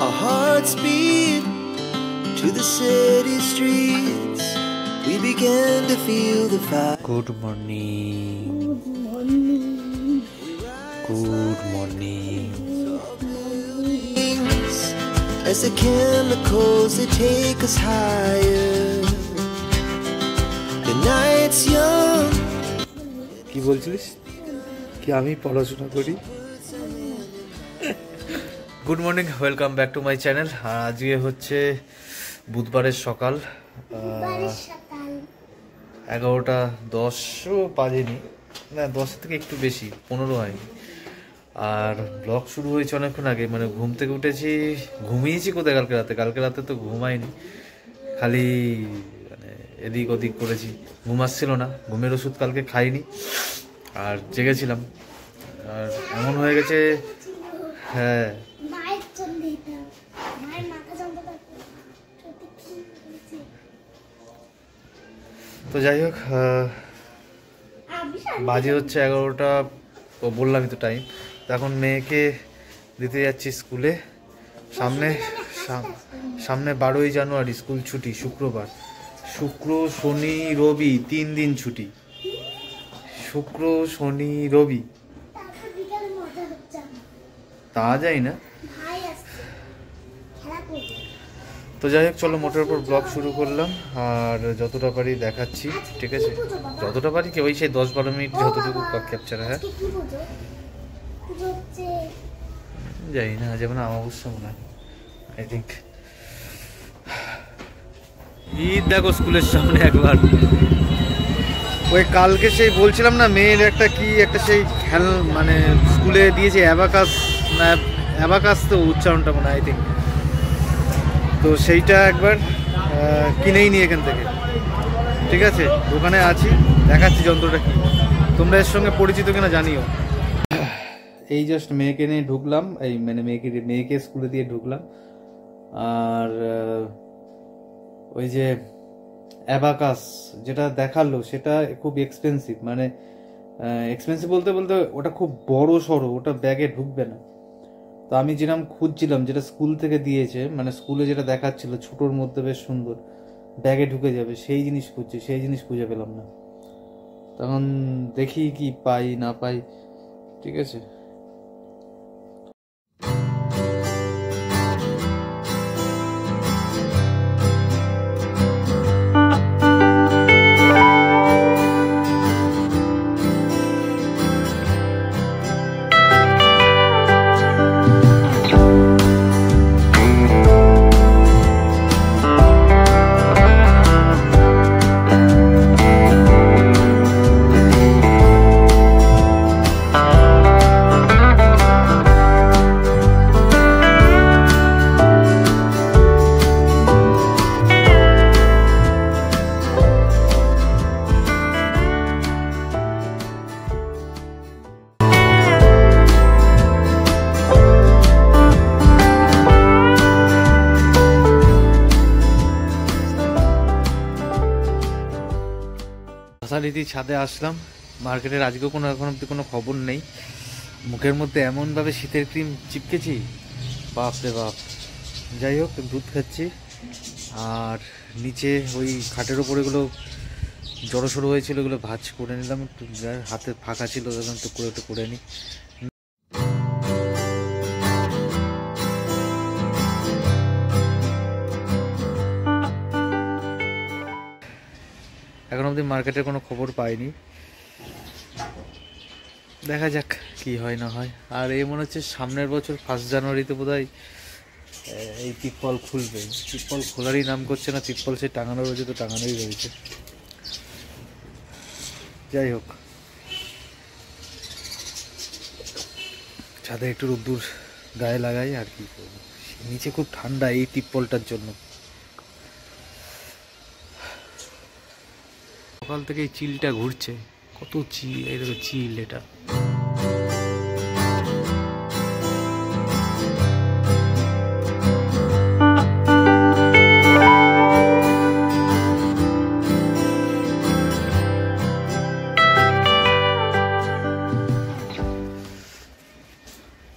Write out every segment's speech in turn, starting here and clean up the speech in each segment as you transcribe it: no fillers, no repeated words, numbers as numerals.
Our hearts beat to the city streets. We began to feel the fire. Good morning. Good morning. As the chemicals that take us higher. The night's young. কি বলছিস কি আমি পড়াশোনা করি? Good morning, welcome back to my channel. আজকে হচ্ছে বুধবারের সকাল, 11:10 বাজেনি, না 10 থেকে একটু বেশি, 15 হয়নি। আর ব্লগ শুরু হয়েছে অনেকক্ষণ আগে, মানে ঘুম থেকে উঠেছি, ঘুমিয়েছি কোথায় কালকে রাতে তো ঘুমাইনি, খালি মানে এদিক ওদিক করেছি, ঘুম আসছিল না, ঘুমের ওষুধ কালকে খাইনি আর জেগেছিলাম। আর এমন হয়ে গেছে, হ্যাঁ তো যাই হোক, বাজে হচ্ছে 11টা, বললামই তো টাইম। তো এখন মেয়েকে দিতে যাচ্ছি স্কুলে। সামনে 12ই জানুয়ারি স্কুল ছুটি, শুক্রবার, শুক্র শনি রবি 3 দিন ছুটি, শুক্র শনি রবি। তা যাই না, তো যাই হোক চলো মোটের উপর ব্লগ শুরু করলাম। আর যতটা পারি দেখাচ্ছি, ঠিক আছে? যতটা পারি কি, ওই সেই 10-12 মিনিট যতটুকু ক্যাপচার। হ্যাঁ জানি না, যেমন অবশ্য মনে হয়, আই থিঙ্ক ঈদ। দেখো স্কুলের সামনে একবার, ওই কালকে সেই বলছিলাম না, মেয়ের একটা সেই মানে স্কুলে দিয়েছে অ্যাবাকাস, না অ্যাবাকাস তো উচ্চারণটা মনে হয়, আই থিঙ্ক। তো সেইটা একবার কিনেই নি এখান থেকে, ঠিক আছে? দোকানে আছি, দেখাচ্ছি যন্ত্রটা কি, তোমরা এর সঙ্গে পরিচিত কিনা জানিও। এই জাস্ট মেয়েকে নিয়ে ঢুকলাম, এই মানে মেয়েকে স্কুলে দিয়ে ঢুকলাম। আর ওই যে অ্যাবাকাস যেটা দেখালো, সেটা খুব এক্সপেন্সিভ, মানে এক্সপেন্সিভ বলতে ওটা খুব বড় সড়ো, ওটা ব্যাগে ঢুকবে না। তো আমি যেরকম খুঁজছিলাম, যেটা স্কুল থেকে দিয়েছে, মানে স্কুলে যেটা দেখাচ্ছিল ছোটোর মধ্যে বেশ সুন্দর, ব্যাগে ঢুকে যাবে, সেই জিনিস খুঁজছি, সেই জিনিস খুঁজে পেলাম না। তখন দেখি কি পাই না পাই, ঠিক আছে? যথারীতি ছাদে আসলাম, মার্কেটের আজকেও এখন অব্দি কোনো খবর নেই। মুখের মধ্যে এমনভাবে শীতের ক্রিম চিপকেছি, বাপ রে বাপ। যাই হোক, দুধ খাচ্ছি। আর নিচে ওই খাটের ওপর এগুলো জড়োসড়ো হয়েছিল, এগুলো ভাজ করে নিলাম, একটু হাতে ফাঁকা ছিল তখন, তো করে নিই। এখন অবধি মার্কেটের কোনো খবর পাইনি, দেখা যাক কি হয় না হয়। আর এই মনে হচ্ছে সামনের বছর 1 জানুয়ারিতে বোধহয় এই তিরপল খুলবে। তিরপল খোলারই নাম করছে না, তিরপল সে টাঙানো রয়েছে, তো টাঙানোই রয়েছে। যাই হোক, ছাদে একটু রোদ্দুর গায়ে লাগাই, আর কি করবো, নিচে খুব ঠান্ডা এই তিরপলটার জন্য। সকাল থেকে এই চিলটা ঘুরছে, কত চিল, এই দেখো চিল, এটা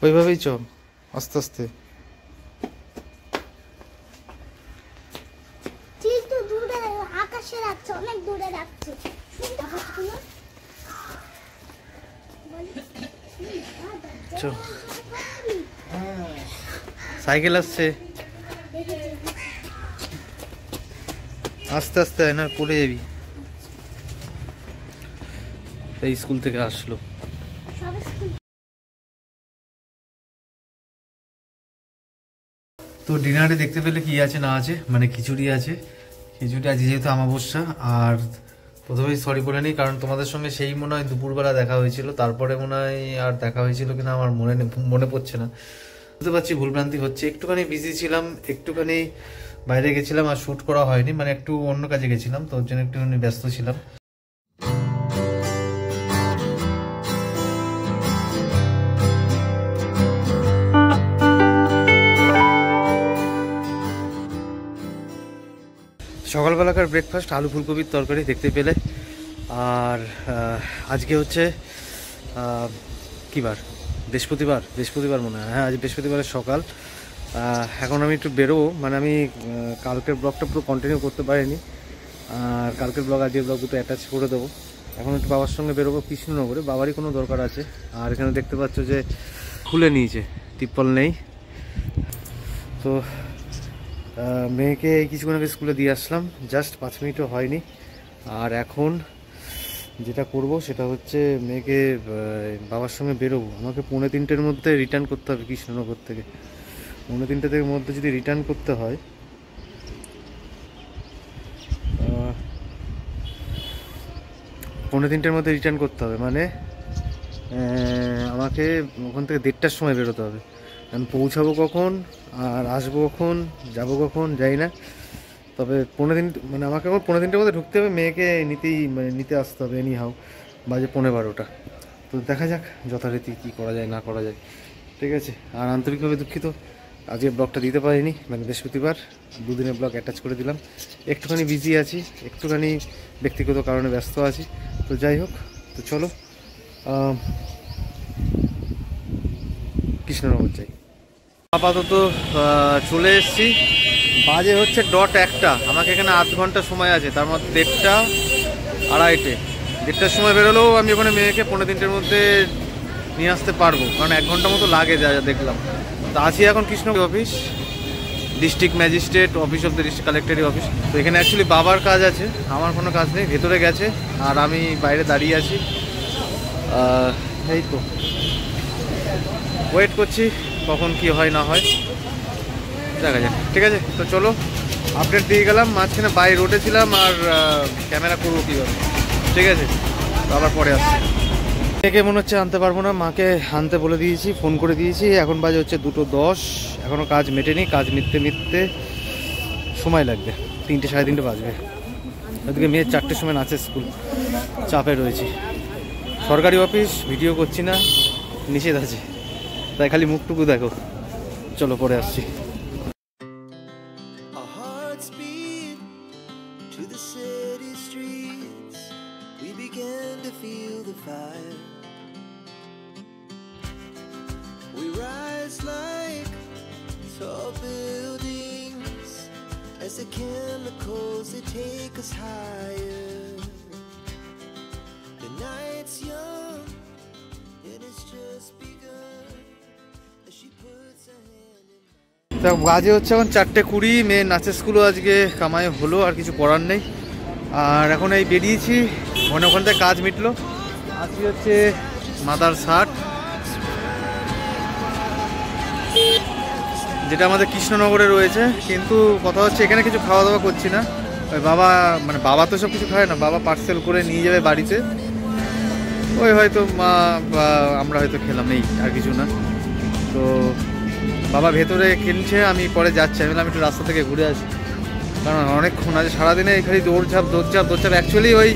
ওইভাবেই চ, আস্তে আস্তে। যাচ্ছে, অনেক দূরে যাচ্ছে। সাইকেল আসছে, আস্তে আস্তে না পড়ে যাবি। এই স্কুল থেকে আসলো। তো ডিনারে দেখতে পেলে কি আছে না আছে, মানে খিচুড়ি আছে। খিচুড়ি আজ যেহেতু অমাবস্যা, আর প্রথমেই সরি বলে নিই, কারণ তোমাদের সঙ্গে সেই মনে হয় দুপুরবেলা দেখা হয়েছিল, তারপরে মনে হয় আর দেখা হয়েছিল কিনা আমার মনে পড়ছে না। বুঝতে পারছি ভুলভ্রান্তি হচ্ছে, একটুখানি বিজি ছিলাম, একটুখানি বাইরে গেছিলাম আর শ্যুট করা হয়নি, মানে একটু অন্য কাজে গেছিলাম, তো ওর জন্য একটুখানি ব্যস্ত ছিলাম। সকালবেলাকার ব্রেকফাস্ট আলু ফুলকপির তরকারি দেখতে পেলে। আর আজকে হচ্ছে কী বার, বৃহস্পতিবার মনে হয়, হ্যাঁ আজ বৃহস্পতিবারের সকাল। এখন আমি একটু বেরোবো, মানে আমি কালকের ব্লগটা পুরো কন্টিনিউ করতে পারিনি, আর কালকের ব্লগ আজকের ব্লগ দুটো অ্যাটাচ করে দেবো। এখন একটু বাবার সঙ্গে বেরোবো কৃষ্ণনগরে, বাবারই কোনো দরকার আছে। আর এখানে দেখতে পাচ্ছ যে খুলে নিয়েছে, টিপ্পল নেই। তো মেয়েকে কিছুক্ষণ আগে স্কুলে দিয়ে আসলাম, জাস্ট 5 মিনিটও হয়নি। আর এখন যেটা করব সেটা হচ্ছে মেয়েকে বাবার সঙ্গে বেরোবো। আমাকে 2:45-র মধ্যে রিটার্ন করতে হবে কৃষ্ণনগর থেকে। 2:45-র মধ্যে যদি রিটার্ন করতে হয়, 2:45-র মধ্যে রিটার্ন করতে হবে, মানে আমাকে ওখান থেকে 1:30টার সময় বেরোতে হবে। আমি পৌঁছাবো কখন আর আসবো কখন, যাবো কখন যাই না। তবে 15 মানে আমাকে এখন 15:30-র মধ্যে ঢুকতে হবে, মেয়েকে নিতে আসতে হবে। এনি হাউ বাজে 12:15। তো দেখা যাক যথারীতি কী করা যায় না করা যায়, ঠিক আছে। আর আন্তরিকভাবে দুঃখিত আজকে ব্লগটা দিতে পারিনি, মানে বৃহস্পতিবার 2 দিনের ব্লগ অ্যাটাচ করে দিলাম। একটুখানি বিজি আছি, একটুখানি ব্যক্তিগত কারণে ব্যস্ত আছি। তো যাই হোক, তো চলো কৃষ্ণনগর যাই। আপাতত চলে এসেছি, বাজে হচ্ছে ডট 1টা। আমাকে এখানে আধ ঘন্টা সময় আছে, তার মধ্যে 1:30 1:30টার সময় বেরোলেও আমি ওখানে মেয়েকে 15:30-র মধ্যে নিয়ে আসতে পারবো, কারণ 1 ঘন্টা মতো লাগে যা যা দেখলাম। তো আছি এখন Krishnanagar office, district magistrate office of the district collectorate office. তো এখানে অ্যাকচুয়ালি বাবার কাজ আছে, আমার কোনো কাজ নেই। ভেতরে গেছে আর আমি বাইরে দাঁড়িয়ে আছি। এই তো ওয়েট করছি কখন কি হয় না হয়, দেখা যাক, ঠিক আছে। তো চলো আপডেট দিয়ে গেলাম, মাঝখানে বাই রোডে ছিলাম আর ক্যামেরা করবো কীভাবে, ঠিক আছে। তো আবার পরে আসছি। মেয়েকে মনে হচ্ছে আনতে পারবো না, মাকে আনতে বলে দিয়েছি, ফোন করে দিয়েছি। এখন বাজে হচ্ছে 2:10, এখনও কাজ মেটেনি। কাজ মিটতে সময় লাগবে, 3টে 3:30 বাজবে। ওদিকে মেয়ের 4টের সময় নাচের স্কুল, চাপে রয়েছি। সরকারি অফিস, ভিডিও করছি না, নিষেধ আছে, তাই খালি মুখটুকু দেখো। চলো পরে আসছি। Our hearts beat to the city streets. We began to feel the fire. We rise like tall buildings as the chemicals they take us higher. The night's young and it's just begun as she puts her hand in mine. তা বাজে হচ্ছে এখন 4:20, মেয়ের নাচের স্কুলও আজকে কামাই হলো, আর কিছু করার নেই। আর এখন এই বেরিয়েছি, ওখান থেকে কাজ মিটলো। আজকে হচ্ছে মাদার সাট, যেটা আমাদের কৃষ্ণনগরে রয়েছে। কিন্তু কথা হচ্ছে এখানে কিছু খাওয়া দাওয়া করছি না। বাবা তো সব কিছু খায় না, বাবা পার্সেল করে নিয়ে যাবে বাড়িতে। ওই হয়তো মা বা আমরা হয়তো খেলাম, এই আর কিছু না। তো বাবা ভেতরে কিনছে, আমি পরে যাচ্ছি। আমি বললাম একটু রাস্তা থেকে ঘুরে আসি, কারণ অনেকক্ষণ আছে সারাদিনে এখানে দৌড়ঝাঁপ। অ্যাকচুয়ালি ওই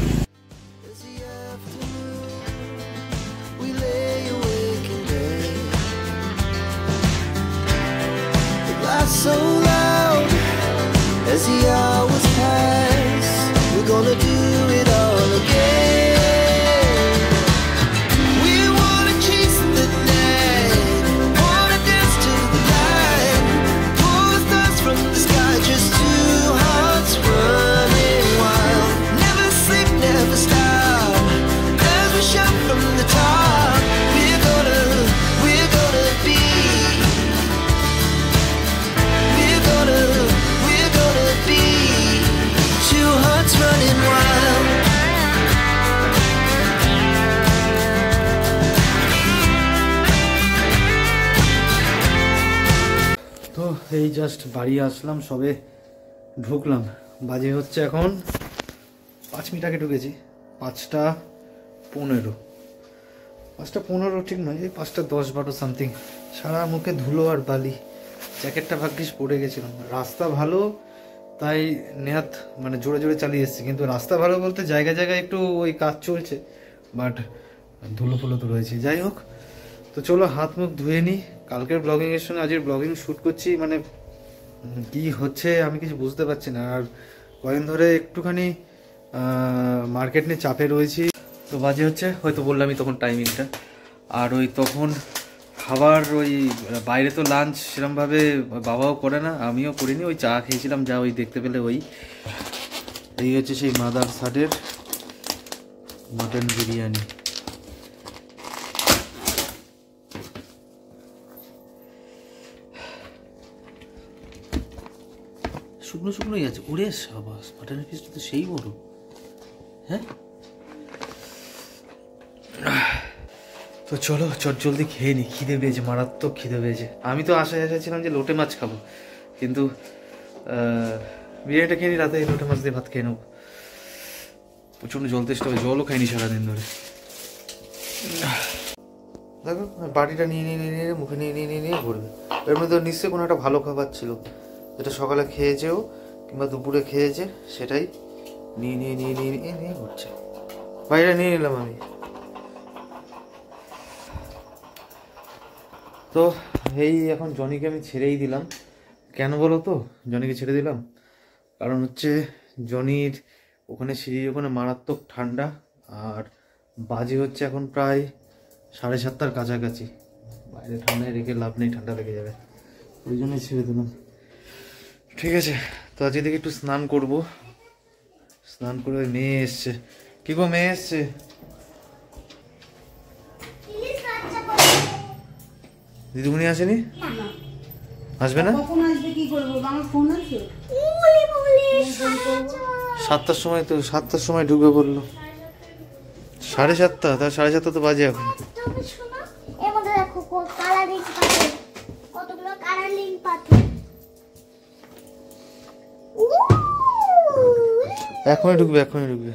We lay awake in bed. The laughs so loud as the hours pass. We're gonna do it all again. We wanna chase the night, wanna dance to the light. Pull the stars from the sky, just two hearts running wild. এই just বাড়ি আসলাম, সবে ঢুকলাম। বাজে হচ্ছে এখন 5 minute আগে ঢুকেছি, 5টা 15। 5টা 15 ঠিক নয়, এই 5টা 10-12 সামথিং। সারা মুখে ধুলো আর বালি, জ্যাকেটটা ভাগ্যিস পরে গেছিলাম। রাস্তা ভালো তাই নেহাত মানে জোরে জোরে চালিয়ে এসেছি, কিন্তু রাস্তা ভালো বলতে জায়গায় জায়গায় একটু ওই কাজ চলছে, বাট ধুলো ফুলো তো রয়েছে। যাই হোক, তো চলো হাত মুখ ধুয়ে নিই। কালকের ব্লগিংয়ের সঙ্গে আজকের ব্লগিং শ্যুট করছি, মানে কি হচ্ছে আমি কিছু বুঝতে পারছি না। আর কয়েকদিন ধরে একটুখানি মার্কেট নিয়ে চাপে রয়েছি। তো বাজে হচ্ছে, হয়তো বললামই তখন টাইমিংটা, আর ওই তখন খাবার ওই বাইরে তো লাঞ্চ সেরকমভাবে বাবাও করে না, আমিও করিনি, ওই চা খেয়েছিলাম যা, ওই দেখতে পেলে ওই এই হচ্ছে সেই মাদার সাডের মাটন বিরিয়ানি। শুকনো শুকনোই আছে। ওরে সাবাস, মাটনের পিসটা তো সেই বড়। হ্যাঁ, তো চলো চট জলদি খেয়ে নি, খিদে পেয়েছে, মারাত্মক খিদে পেয়েছে। আমি তো আশায় ছিলাম যে লোটে মাছ খাবো, কিন্তু বিরিয়ানিটা খেয়ে নি, রাতে লোটে মাছ দিয়ে ভাত খেয়ে নেবো। প্রচণ্ড জল তেষ্টা হবে, জলও খাইনি সারাদিন ধরে। দেখো বাটিটা নিয়ে নিয়ে নিয়ে নিয়ে মুখে নিয়ে নিয়ে নিয়ে নিয়ে ঘুরবে। এর মধ্যে নিশ্চয়ই কোনো একটা ভালো খাবার ছিল, যেটা সকালে খেয়েছেও কিংবা দুপুরে খেয়েছে, সেটাই নিয়ে নিয়ে নিয়ে নিয়ে নিয়ে নিয়ে ঘুরছে। বাড়িটা নিয়ে নিলাম আমি। তো এই এখন জনিকে আমি ছেড়েই দিলাম। কেন বলো তো জনিকে ছেড়ে দিলাম? কারণ হচ্ছে জনির ওখানে সিঁড়ির ওখানে মারাত্মক ঠান্ডা, আর বাজে হচ্ছে এখন প্রায় 7:30টার কাছাকাছি। বাইরে ঠান্ডায় রেখে লাভ নেই, ঠান্ডা লেগে যাবে, ওই জন্যই ছেড়ে দিলাম। ঠিক আছে, তো আজকে থেকে একটু স্নান করব। স্নান করে মেয়ে এসছে। কি গো, মেয়ে এসছে? দিদিমণি আসেনি? আসবে না? 7টার সময়, তো 7টার সময় ঢুকবে বললো। 7:30? তার 7:30 তো বাজে এখন। এখনই ঢুকবে, এখনই ঢুকবে।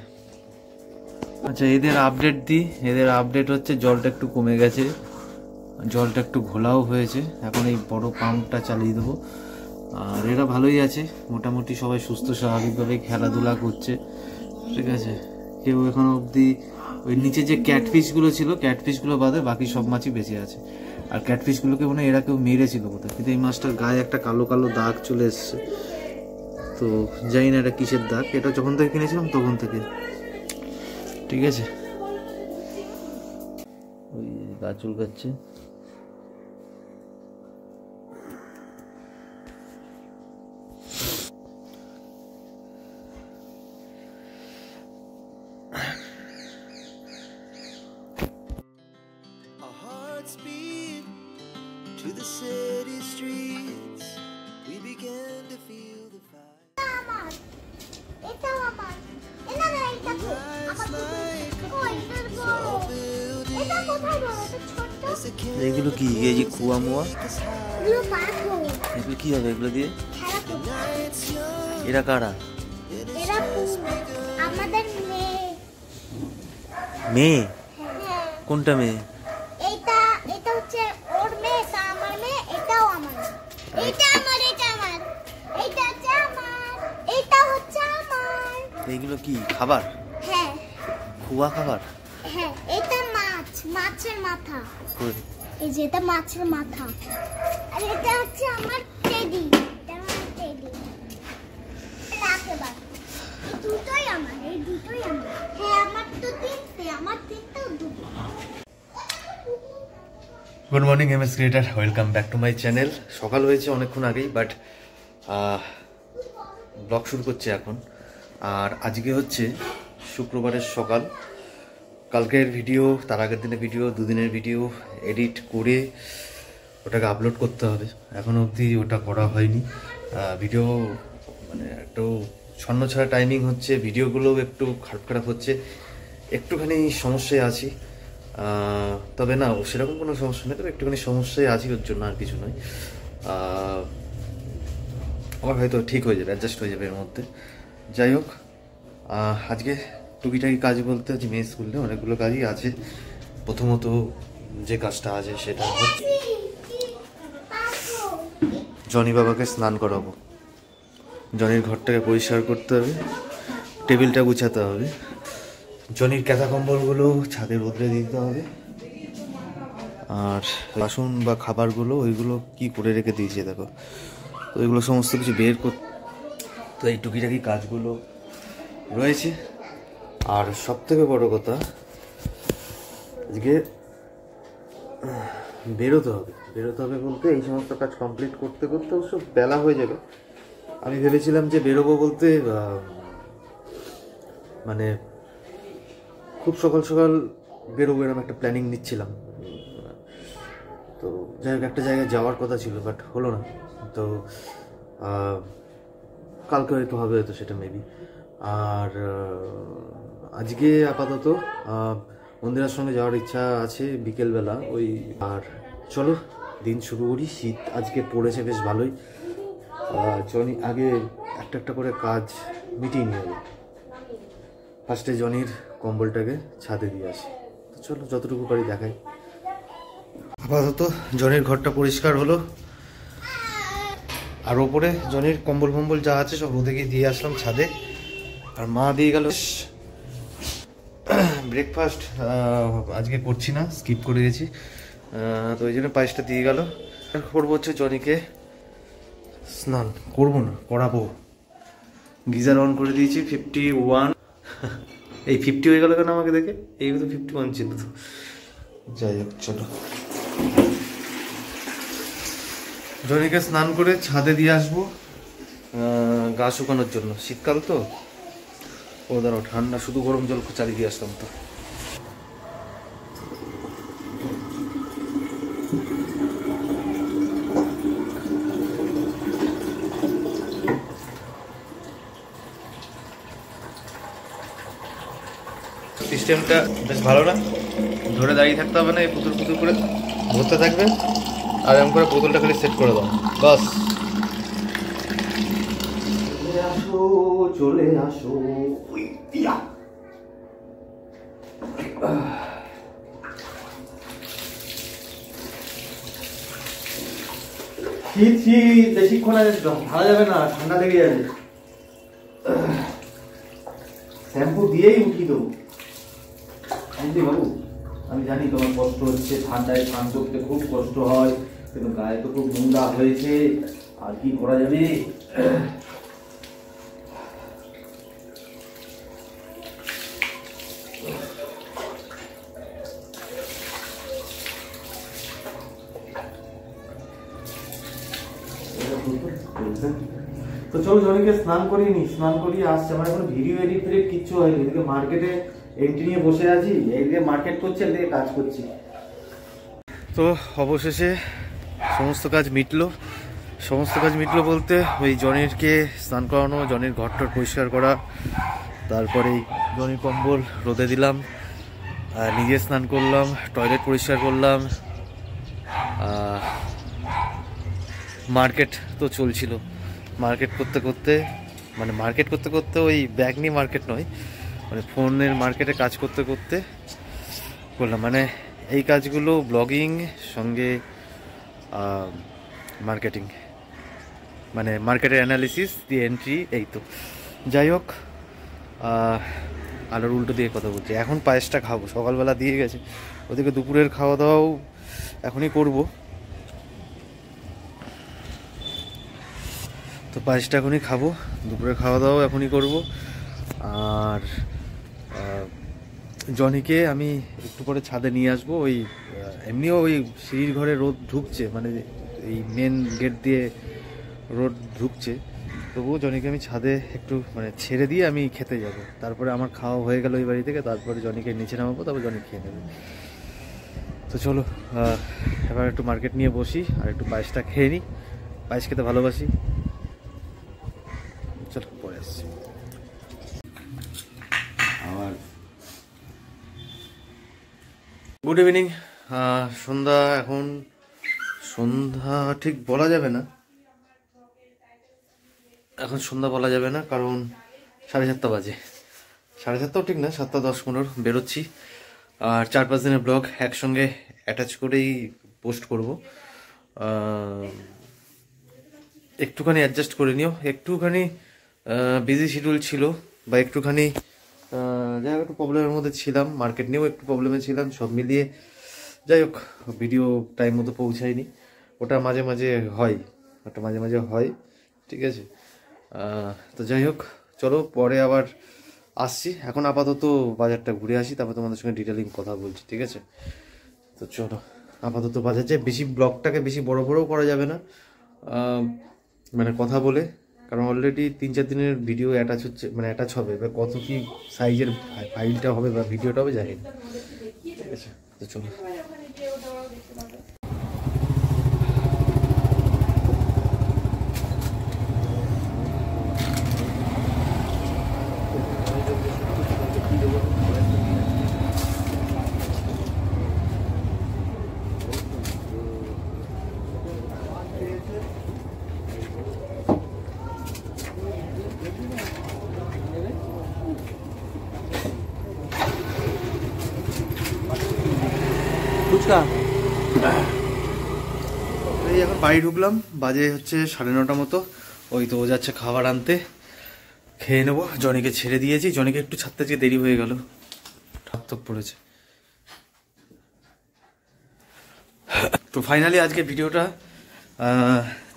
আচ্ছা, এদের আপডেট দিই। এদের আপডেট হচ্ছে জলটা একটু কমে গেছে, জলটা একটু ঘোলাও হয়েছে। এখন এই বড় পাম্পটা চালিয়ে দেবো। আর এরা ভালোই আছে মোটামুটি, সবাই সুস্থ স্বাভাবিকভাবে খেলাধুলা করছে। ঠিক আছে, কেউ এখন অবধি ওই নিচে যে ক্যাটফিশগুলো ছিল, ক্যাটফিশগুলো বাদে বাকি সব মাছই বেঁচে আছে। আর ক্যাটফিশগুলোকে মনে হয় এরা কেউ মেরেছিল কোথায়, কিন্তু এই মাছটার গায়ে একটা কালো কালো দাগ চলে এসছে। তো জানি না এটা কিসের দাগ, এটা যখন থেকে কিনেছিলাম তখন থেকে। ঠিক আছে, ওই গা চুলকাচ্ছে। To the city streets, we began to feel the fire. এগুলো কি, এই যে কুয়া মুয়া, এগুলো কি হবে? এগুলো দিয়ে এরা কারা? আমাদের মেয়ে? কোনটা মেয়ে? এটা হচ্ছে ওর মেয়ে, এটা আমার মেয়ে, এটাও আমার। এটা আমার, এটা আমার, এটা হচ্ছে আমার, এটা হচ্ছে আমার। এইগুলো কি খাবার? হ্যাঁ, কুয়া খাবার। হ্যাঁ, এটা মাছ, মাছের মাথা। কই? এই যে এটা মাছের মাথা, আর এটা হচ্ছে আমার টেডি। এটা আমার টেডি। রাখে বাবা, এই দুটোই আমার, এই দুটোই আমার। হ্যাঁ, আমার তো তিনটে, আমার তিনটেও দুটো। Good morning MS creator, welcome back to my channel. সকাল হয়েছে অনেকক্ষণ আগেই, বাট ব্লগ শুরু করছে এখন। আর আজকে হচ্ছে শুক্রবারের সকাল। কালকের ভিডিও, তার আগের দিনের ভিডিও, দুদিনের ভিডিও এডিট করে ওটাকে আপলোড করতে হবে। এখনও অবধি ওটা করা হয়নি। ভিডিও মানে একটু ছন্নছাড়া টাইমিং হচ্ছে, ভিডিওগুলোও একটু খারাপ খারাপ হচ্ছে, একটুখানি সমস্যায় আছি। তবে না, সেরকম কোনো সমস্যা নেই, তবে একটুখানি সমস্যায় আছি, ওর জন্য আর কিছু নয়। আবার হয়তো ঠিক হয়ে যাবে, অ্যাডজাস্ট হয়ে যাবে এর মধ্যে। যাই হোক, আজকে টুকিটাকি কাজ বলতে আজ মেয়ে স্কুলে অনেকগুলো কাজই আছে। প্রথমত যে কাজটা আছে সেটা হচ্ছে জনি বাবাকে স্নান করাবো। জনির ঘরটাকে পরিষ্কার করতে হবে, টেবিলটা গুছাতে হবে, জনির ক্যাথা কম্বলগুলো ছাদে রোদ্রে দিতে হবে, আর বাসন বা খাবারগুলো ওইগুলো কি করে রেখে দিয়েছে দেখো, তো ওইগুলো সমস্ত কিছু বের কর। তো এই টুকিটাকি কাজগুলো রয়েছে। আর সব থেকে বড় কথা, আজকে বেরোতে হবে বলতে এই সমস্ত কাজ কমপ্লিট করতে করতে অবশ্য বেলা হয়ে যাবে। আমি ভেবেছিলাম যে বেরোবো বলতে মানে খুব সকাল সকাল বেরোবো, এরকম একটা প্ল্যানিং নিচ্ছিলাম। তো যাই হোক, একটা জায়গায় যাওয়ার কথা ছিল, বাট হলো না। তো কালকে হয়তো হবে, হয়তো সেটা মেবি। আর আজকে আপাতত মন্দিরের সঙ্গে যাওয়ার ইচ্ছা আছে বিকেলবেলা ওই। আর চলো দিন শুরু করি। শীত আজকে পড়েছে বেশ ভালোই। জনি আগে একটা একটা করে কাজ মিটিয়ে নিয়ে যাবে। ফার্স্টে জনির কম্বলটাকে ছাদে দিয়ে আসি। তো চলো যতটুকু পারি দেখাই। আপাতত জনির ঘরটা পরিষ্কার হলো, আর ওপরে জনির কম্বল ফম্বল যা আছে সব রোদে গিয়ে দিয়ে আসলাম ছাদে। আর মা দিয়ে গেল ব্রেকফাস্ট। আজকে করছি না, স্কিপ করে গেছি, তো ওই জন্য পায়েসটা দিয়ে গেল। করবো হচ্ছে জনিকে স্নান, করবো না করাবো। গিজার অন করে দিয়েছি 51। এই 50 হয়ে গেল কেন আমাকে দেখে? এই তো 51 ছিল তো। যাই হোক চলো, জনিকে স্নান করে ছাদে দিয়ে আসবো গা শুকানোর জন্য। শীতকাল তো, ও দাঁড়াও ঠান্ডা, শুধু গরম জল চালিয়ে দিয়ে আসতাম তো। সিস্টেমটা বেশ ভালো না, ধরে দাঁড়িয়ে থাকতে হবে না, এই পুতুল পুতুল করে ধরতে থাকবে আর এমন করে বোতলটা খালি সেট করে দাও, বাস। চলে আসো শীত শীত, বেশিক্ষণ ভালো যাবে না, ঠান্ডা লেগে যাবে। শ্যাম্পু দিয়েই উঠিয়ে দেবো। বাবু আমি জানি তোমার কষ্ট হচ্ছে, ঠান্ডায় স্নান করতে খুব কষ্ট হয়, কিন্তু গায়ে তো খুব নোংরা হয়েছে, আর কি করা যাবে। তো চলো জনিকে স্নান করিয়ে নি, স্নান করিয়ে আসছে। আমার এখন ভিডিও এডিট ফেডিট কিচ্ছু হয়নি, এদিকে মার্কেটে এন্ট্রি নিয়ে বসে আছি, এইদিকে মার্কেট করছি, এদিকে কাজ করছি। তো অবশেষে সমস্ত কাজ মিটলো। সমস্ত কাজ মিটলো বলতে ওই জনিরকে স্নান করানো, জনির ঘরটর পরিষ্কার করা, তারপরে জনির কম্বল রোদে দিলাম, নিজে স্নান করলাম, টয়লেট পরিষ্কার করলাম, মার্কেট তো চলছিল। মার্কেট করতে করতে ওই ব্যাগ নিয়ে মার্কেট নয়, মানে ফোনের মার্কেটে কাজ করতে করতে করলাম। মানে এই কাজগুলো ব্লগিং সঙ্গে মার্কেটিং, মানে মার্কেটের অ্যানালিসিস দিয়ে এন্ট্রি, এই তো। যাই হোক, আলোর উল্টো দিয়ে কথা বলছি। এখন পায়েসটা খাবো, সকালবেলা দিয়ে গেছে, ওদিকে দুপুরের খাওয়া দাওয়াও এখনই করব। তো পায়েসটা এখনই খাবো, দুপুরের খাওয়া দাওয়াও এখনই করব। আর জনিকে আমি একটু পরে ছাদে নিয়ে আসবো। ওই এমনিও ওই সিঁড়ির ঘরে রোদ ঢুকছে, মানে এই মেন গেট দিয়ে রোদ ঢুকছে, তবুও জনিকে আমি ছাদে একটু মানে ছেড়ে দিয়ে আমি খেতে যাব। তারপরে আমার খাওয়া হয়ে গেল এই বাড়ি থেকে, তারপরে জনিকে নিচে নামাবো, তারপর জনি খেয়ে নেবে। তো চলো এবার একটু মার্কেট নিয়ে বসি আর একটু পায়েসটা খেয়ে নিই, পায়েস খেতে ভালোবাসি। চলো পরে আসছি। আবার গুড ইভিনিং, সন্ধ্যা, এখন সন্ধ্যা ঠিক বলা যাবে না, এখন সন্ধ্যা বলা যাবে না, কারণ 7:30 বাজে। 7:30টাও ঠিক না, 7:10-15 বেরোচ্ছি। আর 4-5 দিনের ব্লগ একসঙ্গে অ্যাটাচ করেই পোস্ট করব। একটুখানি অ্যাডজাস্ট করে নিও, একটুখানি বিজি শিডিউল ছিল, বা একটুখানি যাই হোক একটু প্রবলেমের মধ্যে ছিলাম, মার্কেট নিয়েও একটু প্রবলেমে ছিলাম, সব মিলিয়ে যাই হোক ভিডিও টাইম মতো পৌঁছায়নি। ওটা মাঝে মাঝে হয়, ঠিক আছে। তো যাই হোক চলো পরে আবার আসছি। এখন আপাতত বাজারটা ঘুরে আসি, তারপর তোমাদের সঙ্গে ডিটেলিং কথা বলছি, ঠিক আছে। তো চলো আপাতত বাজার যাই। বেশি ব্লগটাকে বেশি বড়ও করা যাবে না, মানে কথা বলে, কারণ অলরেডি 3-4 দিনের ভিডিও অ্যাটাচ হচ্ছে, মানে অ্যাটাচ হবে। এবার কত কি সাইজের ফাইলটা হবে বা ভিডিওটা হবে জানি না, ঠিক আছে। তো চলো ফুচকা। এই এখন বাড়ি ঢুকলাম, বাজে হচ্ছে 9:30 মতো। ওই তো ও যাচ্ছে খাবার আনতে, খেয়ে নেবো। জনিকে ছেড়ে দিয়েছি, জনিকে একটু ছাড়তে আজকে দেরি হয়ে গেল, ঠাক পড়েছে। তো ফাইনালি আজকে ভিডিওটা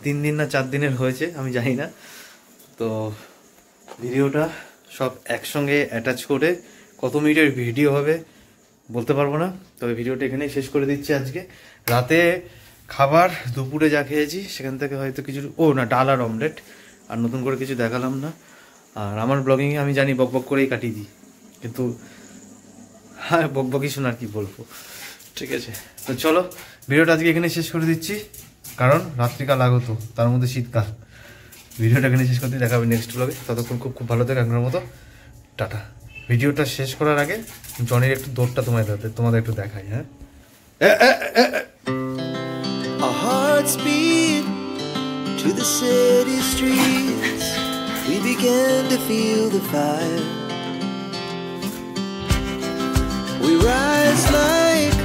3 দিন না 4 দিনের হয়েছে আমি জানি না। তো ভিডিওটা সব একসঙ্গে অ্যাটাচ করে কত মিনিটের ভিডিও হবে বলতে পারবো না, তবে ভিডিওটা এখানেই শেষ করে দিচ্ছি আজকে। রাতে খাবার, দুপুরে যা খেয়েছি সেখান থেকে হয়তো কিছু ডাল আর অমলেট, আর নতুন করে কিছু দেখালাম না। আর আমার ব্লগিংয়ে আমি জানি বক করেই কাটিয়ে দিই, কিন্তু হ্যাঁ বকবকি শোনার কি বলবো, ঠিক আছে। তো চলো ভিডিওটা আজকে এখানে শেষ করে দিচ্ছি, কারণ রাত্রিকাল আগত, তার মধ্যে শীতকাল। ভিডিওটা এখানে শেষ করতে দেখা হবে নেক্সট ব্লগে। ততক্ষণ খুব ভালো থেকে এখনের মতো টাটা। ভিডিওটা শেষ করার আগে জনির একটু দৌড়টা তোমাদের একটু দেখাই। হ্যাঁ, Our hearts beat to the city streets. We began to feel the fire. We rise like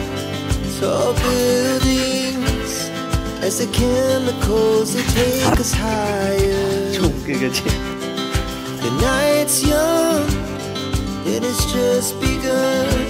tall buildings as the chemicals they take us higher. The night's young and it's just begun.